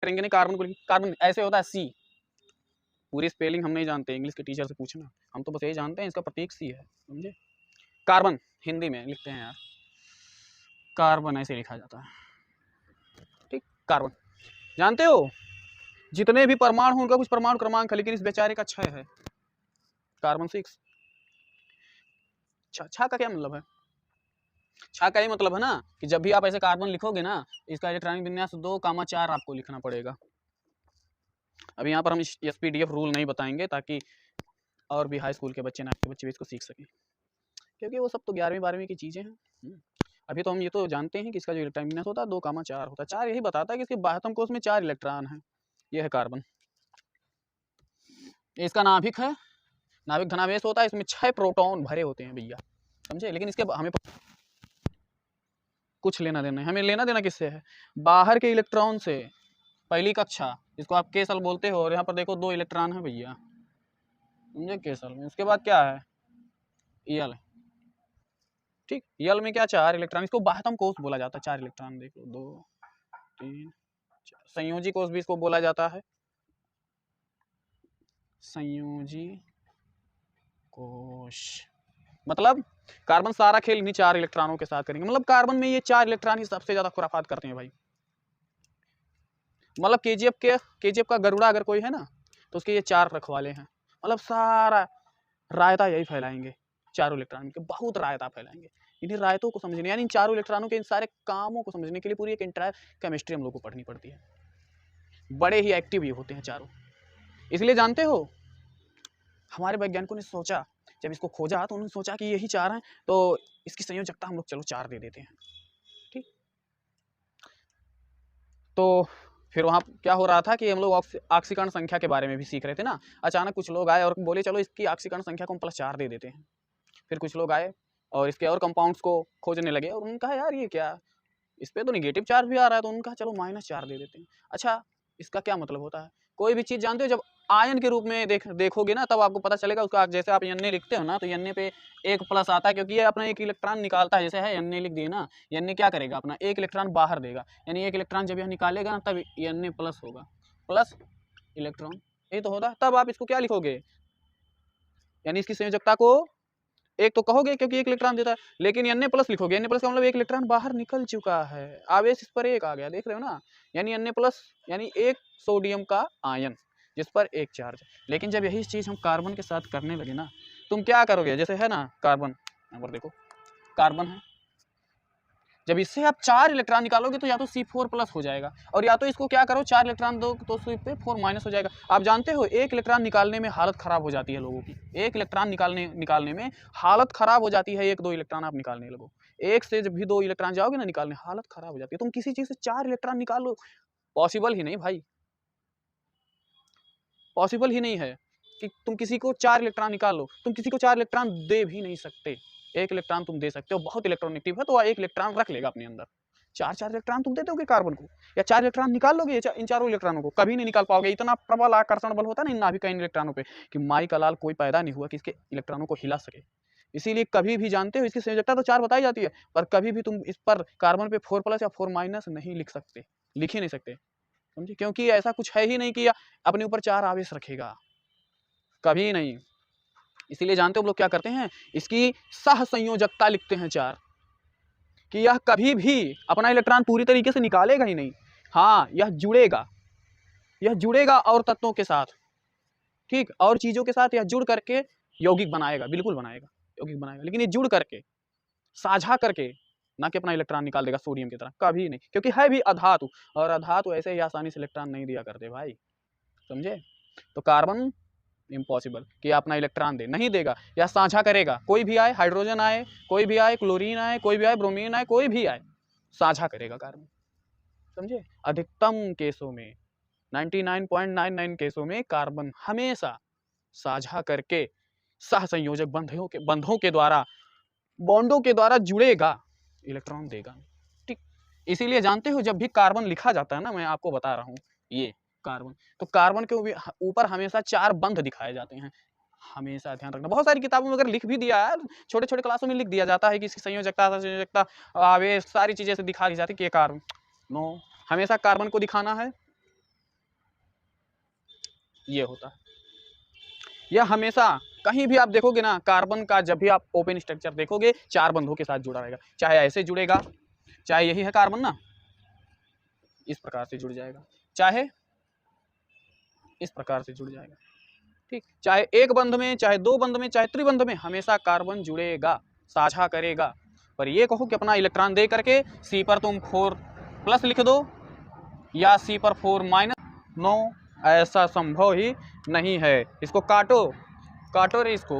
करेंगे नहीं कार्बन को, कार्बन ऐसे होता है सी, पूरी स्पेलिंग हम नहीं जानते, इंग्लिश के टीचर से पूछना, हम तो बस यही जानते हैं इसका प्रतीक सी है, समझे। कार्बन हिंदी में लिखते हैं यार, कार्बन ऐसे लिखा जाता है, ठीक। कार्बन जानते हो जितने भी परमाणु हैं उनका कुछ परमाणु क्रमांक है, लेकिन इस बेचारे का 6 है, कार्बन 6। छा का क्या मतलब है? छा का ही मतलब है ना कि जब भी आप ऐसे कार्बन लिखोगे ना, इसका इलेक्ट्रॉनिक विन्यास 2,4 आपको लिखना पड़ेगा। अभी यहाँ पर हम SPDF रूल नहीं बताएंगे ताकि और भी हाई स्कूल के बच्चे, ना के बच्चे भी इसको सीख सकें, क्योंकि वो सब तो 11वीं 12वीं की चीज़ें हैं। अभी तो हम ये तो जानते हैं कि इसका जो इलेक्ट्रॉनिक विन्यास होता है 2,4 होता है। 4 यही बताता है कि इसके बाह्यतम कोश में 4 इलेक्ट्रॉन हैं। ये है कार्बन, इसका नाभिक है, नाभिक धनावेश होता है, इसमें 6 प्रोटॉन भरे होते हैं भैया, समझे। लेकिन इसके हमें कुछ लेना देना है, हमें लेना देना किससे है? बाहर के इलेक्ट्रॉन से। पहली कक्षा, इसको आप केसल बोलते हो, और यहाँ पर देखो 2 इलेक्ट्रॉन है भैया, समझे, केसल में। उसके बाद क्या है? यल, ठीक। यल में क्या? 4 इलेक्ट्रॉन, इसको बाह्यतम कोश बोला जाता है। 4 इलेक्ट्रॉन देख लो, 2 3 4। संयोजी कोश भी इसको बोला जाता है, संयोजी कोश। मतलब कार्बन सारा खेल इन्हीं 4 इलेक्ट्रॉनों के साथ करेंगे। मतलब कार्बन में ये 4 इलेक्ट्रॉन ही सबसे ज्यादा खुराफात करते हैं भाई। मतलब KGF का गरुड़ा अगर कोई है ना, तो उसके ये 4 रखवाले हैं। मतलब सारा रायता यही फैलाएंगे, चारों इलेक्ट्रॉन के, बहुत रायता फैलाएंगे। इन्हीं रायतों को समझने, यानी इन चारों इलेक्ट्रॉनों के इन सारे कामों को समझने के लिए पूरी एक इंटायर केमिस्ट्री हम लोग को पढ़नी पड़ती है। बड़े ही एक्टिव ये होते हैं चारों। इसलिए जानते हो हमारे वैज्ञानिकों ने सोचा, जब इसको खोजा तो उन्होंने सोचा कि यही 4 हैं, तो इसकी संयोजकता हम लोग चलो 4 दे देते हैं, ठीक। तो फिर वहाँ क्या हो रहा था कि हम लोग ऑक्सीकरण संख्या के बारे में भी सीख रहे थे ना। अचानक कुछ लोग आए और बोले चलो इसकी ऑक्सीकरण संख्या को हम +4 दे देते हैं। फिर कुछ लोग आए और इसके और कंपाउंड्स को खोजने लगे, और उन्होंने कहा यार ये क्या, इस पर तो निगेटिव चार्ज भी आ रहा है, तो उन्होंने कहा चलो -4 दे देते हैं। अच्छा, इसका क्या मतलब होता है? कोई भी चीज़ जानते हो जब आयन के रूप में देखोगे ना, तब आपको पता चलेगा उसका। जैसे आप Na लिखते हो ना, तो Na पे एक प्लस आता है, क्योंकि ये अपना एक इलेक्ट्रॉन निकालता है। जैसे है Na लिख दिए ना, Na क्या करेगा? अपना एक इलेक्ट्रॉन बाहर देगा, यानी एक इलेक्ट्रॉन जब यह निकालेगा ना, तब Na प्लस होगा, प्लस इलेक्ट्रॉन, ये तो होता। तब आप इसको क्या लिखोगे? यानी इसकी संयोजकता को एक तो कहोगे क्योंकि एक इलेक्ट्रॉन देता है, लेकिन Na+ लिखोगे। Na+ का मतलब एक इलेक्ट्रॉन बाहर निकल चुका है, आवेश इस पर 1 आ गया, देख रहे हो ना। यानी Na+, यानी एक सोडियम का आयन जिस पर 1 चार्ज। लेकिन जब यही चीज़ हम कार्बन के साथ करने लगे ना, तुम क्या करोगे? जैसे है ना कार्बन, यहाँ पर देखो कार्बन है, जब इससे आप 4 इलेक्ट्रॉन निकालोगे तो या तो C4+ हो जाएगा, और या तो इसको क्या करो 4 इलेक्ट्रॉन दो तो C4- हो जाएगा। आप जानते हो एक इलेक्ट्रॉन निकालने में हालत खराब हो जाती है लोगों की। एक इलेक्ट्रॉन निकालने में हालत खराब हो जाती है। 1-2 इलेक्ट्रॉन आप निकालने लगो, एक से जब भी 2 इलेक्ट्रॉन जाओगे ना निकालने, हालत खराब हो जाती है। तुम किसी चीज़ से 4 इलेक्ट्रॉन निकालो, पॉसिबल ही नहीं भाई, पॉसिबल ही नहीं है कि तुम किसी को 4 इलेक्ट्रॉन निकालो। तुम किसी को 4 इलेक्ट्रॉन दे भी नहीं सकते। 1 इलेक्ट्रॉन तुम दे सकते हो, बहुत इलेक्ट्रॉनिक है तो 1 इलेक्ट्रॉन रख लेगा अपने अंदर। 4 इलेक्ट्रॉन तुम दे दोगे कार्बन को, या 4 इलेक्ट्रॉन निकाल लोगे इन चारों इलेक्ट्रॉनों को? कभी नहीं निकाल पाओगे। इतना प्रबल आकर्षण बल होता है ना इन नाभिक का इन इलेक्ट्रॉनों पे, कि माई का लाल कोई पैदा नहीं हुआ कि इसके इलेक्ट्रॉनों को हिला सके। इसीलिए कभी भी जानते हो इसकी संयोजकता तो 4 बताई जाती है, पर कभी भी तुम इस पर कार्बन पे 4+ या 4- नहीं लिख सकते, लिख ही नहीं सकते, समझे। क्योंकि ऐसा कुछ है ही नहीं कि अपने ऊपर 4 आवेश रखेगा, कभी नहीं। इसीलिए जानते हो हम लोग क्या करते हैं, इसकी सह संयोजकता लिखते हैं 4, कि यह कभी भी अपना इलेक्ट्रॉन पूरी तरीके से निकालेगा ही नहीं। हाँ, यह जुड़ेगा और तत्वों के साथ, ठीक, और चीजों के साथ यह जुड़ करके यौगिक बनाएगा, बिल्कुल बनाएगा, यौगिक बनाएगा। लेकिन ये जुड़ करके, साझा करके, ना कि अपना इलेक्ट्रॉन निकाल देगा सोडियम की तरह, कभी नहीं। क्योंकि है भी अधातु, और अधातु ऐसे ही आसानी से इलेक्ट्रॉन नहीं दिया करते भाई, समझे। तो कार्बन इम्पॉसिबल कि अपना इलेक्ट्रॉन दे, नहीं देगा, या साझा करेगा। कोई भी आए, हाइड्रोजन आए, कोई भी आए, क्लोरीन आए, कोई भी आए, ब्रोमीन आए, कोई भी आए, साझा करेगा कार्बन, समझे। अधिकतम केसों में 99.99 केसों में कार्बन हमेशा साझा करके सह संयोजक बंधों के द्वारा, बॉन्डों के द्वारा जुड़ेगा, इलेक्ट्रॉन देगा, ठीक। इसीलिए जानते हो जब भी कार्बन लिखा जाता है ना, मैं आपको बता रहा हूँ, ये कार्बन, तो कार्बन के ऊपर हमेशा 4 बंध दिखाए जाते हैं। हमेशा ध्यान रखना, बहुत सारी किताबों में अगर लिख भी दिया है, छोटे छोटे क्लासों में लिख दिया जाता है कि इसकी संयोजकता आवेश सारी चीजें से दिखा दी जाती है कि ये कार्बन। नो, हमेशा कार्बन को दिखाना है ये होता है। यह हमेशा कहीं भी आप देखोगे ना, कार्बन का जब भी आप ओपन स्ट्रक्चर देखोगे 4 बंधों के साथ जुड़ा रहेगा, चाहे ऐसे जुड़ेगा, चाहे यही है कार्बन ना, इस प्रकार से जुड़ जाएगा, चाहे इस प्रकार से जुड़ जाएगा, ठीक। चाहे एक बंध में, चाहे 2 बंध में, चाहे त्रिबंध में, हमेशा कार्बन जुड़ेगा, साझा करेगा। पर ये कहो कि अपना इलेक्ट्रॉन दे करके सी पर तुम 4+ लिख दो या सी पर 4-, नो, ऐसा संभव ही नहीं है। इसको काटो, काटो रे इसको,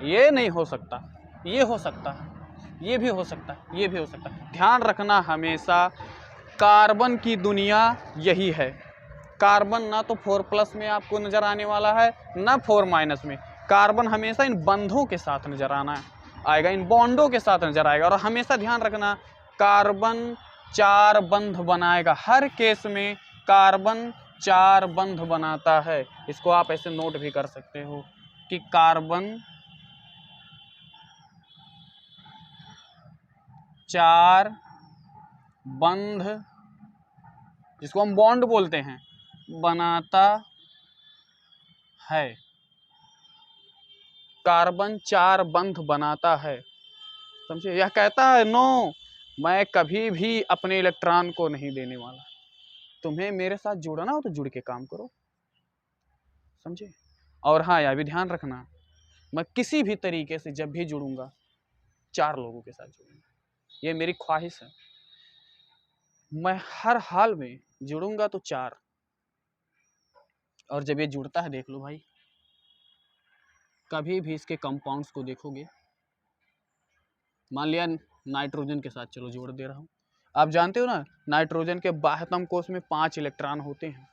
ये नहीं हो सकता, ये हो सकता है, ये भी हो सकता है, ये भी हो सकता है। ध्यान रखना हमेशा कार्बन की दुनिया यही है। कार्बन ना तो 4+ में आपको नजर आने वाला है, ना 4- में। कार्बन हमेशा इन बंधों के साथ नजर आना आएगा, इन बॉन्डों के साथ नजर आएगा। और हमेशा ध्यान रखना कार्बन 4 बंध बनाएगा, हर केस में कार्बन 4 बंध बनाता है। इसको आप ऐसे नोट भी कर सकते हो कि कार्बन 4 बंध, जिसको हम बॉन्ड बोलते हैं, बनाता है। कार्बन 4 बंध बनाता है, समझे। यह कहता है नो, मैं कभी भी अपने इलेक्ट्रॉन को नहीं देने वाला, तुम्हें मेरे साथ जुड़ना हो तो जुड़ के काम करो, समझे। और हाँ, यह भी ध्यान रखना, मैं किसी भी तरीके से जब भी जुड़ूंगा 4 लोगों के साथ जुड़ूंगा, ये मेरी ख्वाहिश है। मैं हर हाल में जुड़ूंगा तो 4। और जब ये जुड़ता है, देख लो भाई, कभी भी इसके कंपाउंड्स को देखोगे, मान लिया नाइट्रोजन के साथ चलो जोड़ दे रहा हूँ, आप जानते हो ना नाइट्रोजन के बाह्यतम कोश में 5 इलेक्ट्रॉन होते हैं,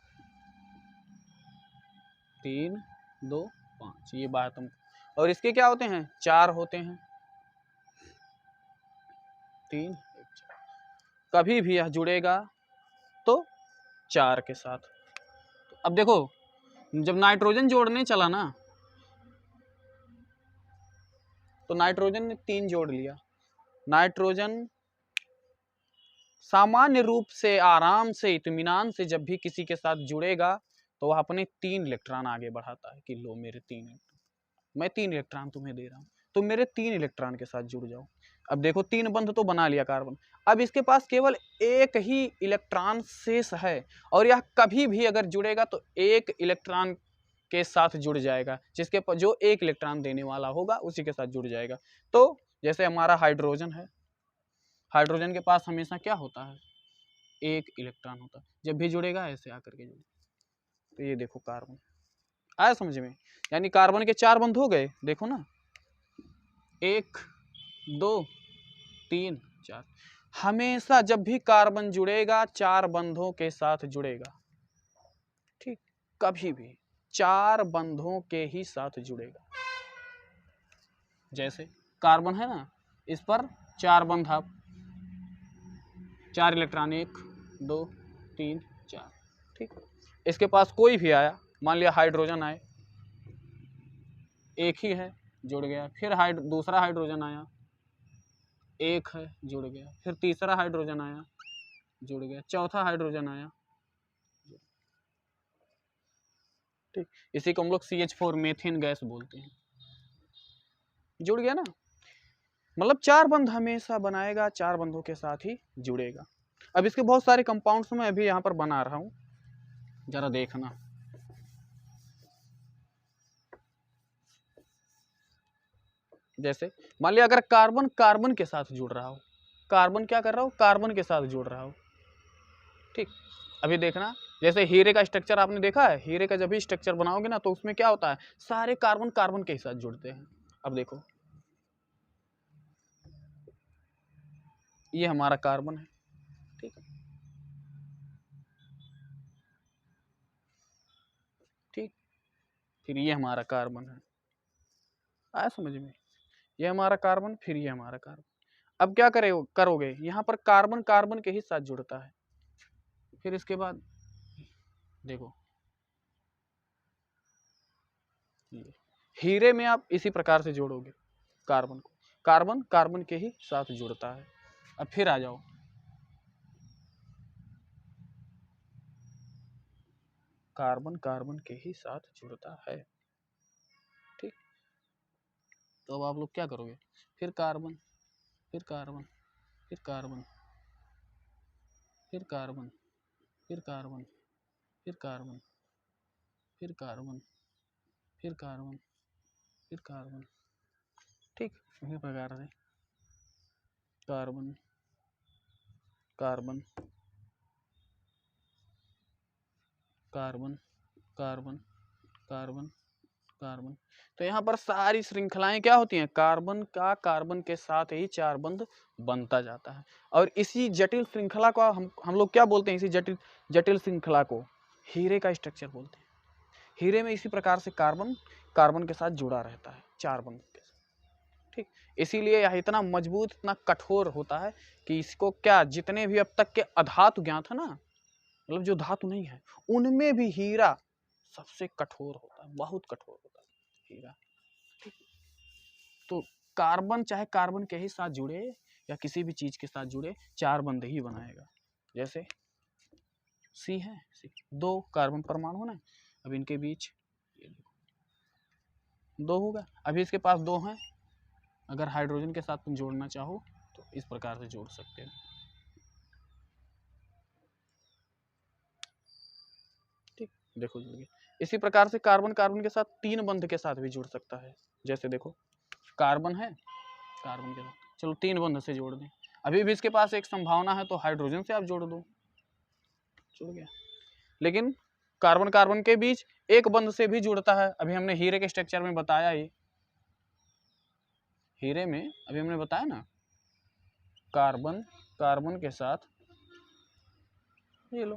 3, 2, 5, ये बाह्यतम। और इसके क्या होते हैं, 4 होते हैं, 3, 1, 4। कभी भी यह जुड़ेगा तो 4 के साथ। तो अब देखो, जब नाइट्रोजन जोड़ने चला ना, तो नाइट्रोजन ने 3 जोड़ लिया। नाइट्रोजन सामान्य रूप से आराम से इत्मीनान से जब भी किसी के साथ जुड़ेगा तो वह अपने 3 इलेक्ट्रॉन आगे बढ़ाता है कि लो मेरे 3 इलेक्ट्रॉन, मैं 3 इलेक्ट्रॉन तुम्हें दे रहा हूँ, तुम मेरे 3 इलेक्ट्रॉन के साथ जुड़ जाओ। अब देखो 3 बंध तो बना लिया कार्बन, अब इसके पास केवल एक ही इलेक्ट्रॉन शेष है, और यह कभी भी अगर जुड़ेगा तो एक इलेक्ट्रॉन के साथ जुड़ जाएगा, जिसके जो एक इलेक्ट्रॉन देने वाला होगा उसी के साथ जुड़ जाएगा। तो जैसे हमारा हाइड्रोजन है, हाइड्रोजन के पास हमेशा क्या होता है, एक इलेक्ट्रॉन होता है, जब भी जुड़ेगा ऐसे आकर के जुड़ेगा। तो ये देखो कार्बन आया समझ में, यानी कार्बन के 4 बंध हो गए, देखो ना, 1, 2, 3, 4। हमेशा जब भी कार्बन जुड़ेगा 4 बंधों के साथ जुड़ेगा, ठीक, कभी भी 4 बंधों के ही साथ जुड़ेगा। जैसे कार्बन है ना, इस पर 4 बंध, आप 4 इलेक्ट्रॉन, 1, 2, 3, 4, ठीक। इसके पास कोई भी आया, मान लिया हाइड्रोजन आए, एक ही है, जुड़ गया। फिर दूसरा हाइड्रोजन आया, एक है, जुड़ गया। फिर तीसरा हाइड्रोजन आया, जुड़ गया। चौथा हाइड्रोजन आया, ठीक। इसी को हम लोग CH4 मीथेन गैस बोलते हैं, जुड़ गया ना। मतलब 4 बंध हमेशा बनाएगा, 4 बंधों के साथ ही जुड़ेगा। अब इसके बहुत सारे कंपाउंड्स मैं अभी यहाँ पर बना रहा हूँ, जरा देखना। जैसे मान लिया अगर कार्बन कार्बन के साथ जुड़ रहा हो, कार्बन क्या कर रहा हो, कार्बन के साथ जुड़ रहा हो, ठीक। अभी देखना, जैसे हीरे का स्ट्रक्चर आपने देखा है, हीरे का जब भी स्ट्रक्चर बनाओगे ना तो उसमें क्या होता है, सारे कार्बन कार्बन के साथ जुड़ते हैं। अब देखो, ये हमारा कार्बन है, ठीक है, ठीक। फिर ये हमारा कार्बन है, आया समझ में, ये हमारा कार्बन, फिर ये हमारा कार्बन। अब क्या करोगे, यहाँ पर कार्बन कार्बन के ही साथ जुड़ता है। फिर इसके बाद देखो, हीरे में आप इसी प्रकार से जोड़ोगे कार्बन को, कार्बन कार्बन के ही साथ जुड़ता है। अब फिर आ जाओ, कार्बन कार्बन के ही साथ जुड़ता है। ठीक, तो अब आप लोग क्या करोगे, फिर कार्बन, फिर कार्बन, फिर कार्बन, फिर कार्बन, फिर कार्बन, फिर कार्बन, फिर कार्बन, फिर कार्बन, फिर कार्बन। ठीक, इसी प्रकार से carbon carbon carbon carbon carbon carbon. तो यहाँ पर सारी श्रृंखलाएं क्या होती हैं, कार्बन का कार्बन के साथ ही चार बंध बनता जाता है। और इसी जटिल श्रृंखला को हम लोग क्या बोलते हैं, इसी जटिल जटिल श्रृंखला को हीरे का स्ट्रक्चर बोलते हैं। हीरे में इसी प्रकार से कार्बन कार्बन के साथ जुड़ा रहता है चार बंध के साथ। ठीक, इसीलिए यह इतना मजबूत, इतना कठोर होता है कि इसको क्या, जितने भी अब तक के अधातु ज्ञात है ना, मतलब जो धातु नहीं है, उनमें भी हीरा सबसे कठोर होता है, बहुत कठोर होता है हीरा। ठीक, तो कार्बन चाहे कार्बन के ही साथ जुड़े या किसी भी चीज के साथ जुड़े, चार बंध ही बनाएगा। जैसे सी है, सी दो कार्बन परमाणु ना, अब इनके बीच ये देखो दो होगा, अभी इसके पास दो हैं, अगर हाइड्रोजन के साथ तुम जोड़ना चाहो तो इस प्रकार से जोड़ सकते हो। ठीक, देखो जुड़ गया। इसी प्रकार से कार्बन कार्बन के साथ तीन बंध के साथ भी जुड़ सकता है। जैसे देखो कार्बन है, कार्बन के साथ चलो तीन बंध से जोड़ दें, अभी भी इसके पास एक संभावना है तो हाइड्रोजन से आप जोड़ दो, जुड़ गया। लेकिन कार्बन कार्बन के बीच एक बंध से भी जुड़ता है, अभी हमने हीरे के स्ट्रक्चर में बताया ही, हीरे में अभी हमने बताया ना, कार्बन कार्बन के साथ ये लो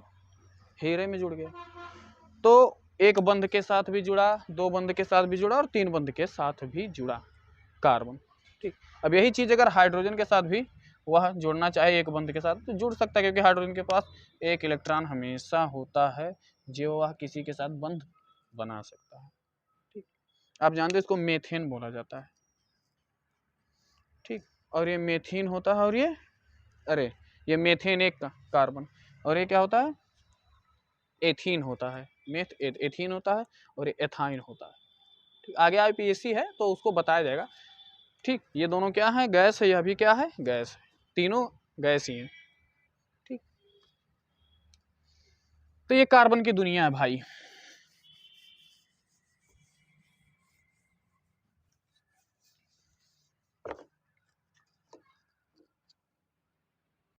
हीरे में जुड़ गया, तो एक बंध के साथ भी जुड़ा, दो बंध के साथ भी जुड़ा और तीन बंध के साथ भी जुड़ा कार्बन। ठीक, अब यही चीज अगर हाइड्रोजन के साथ भी वह जोड़ना चाहे एक बंध के साथ तो जुड़ सकता है, क्योंकि हाइड्रोजन के पास एक इलेक्ट्रॉन हमेशा होता है जो वह किसी के साथ बंध बना सकता है। ठीक, आप जानते हो इसको मेथेन बोला जाता है। ठीक, और ये मेथीन होता है, और ये मेथेन एक कार्बन, और ये क्या होता है, एथीन होता है, एथीन होता है, और ये एथाइन होता है। ठीक, आगे आईपीएससी है तो उसको बताया जाएगा। ठीक, ये दोनों क्या है, गैस है, यह भी क्या है, गैस है, तीनों गैस ही है। ठीक, तो ये कार्बन की दुनिया है भाई।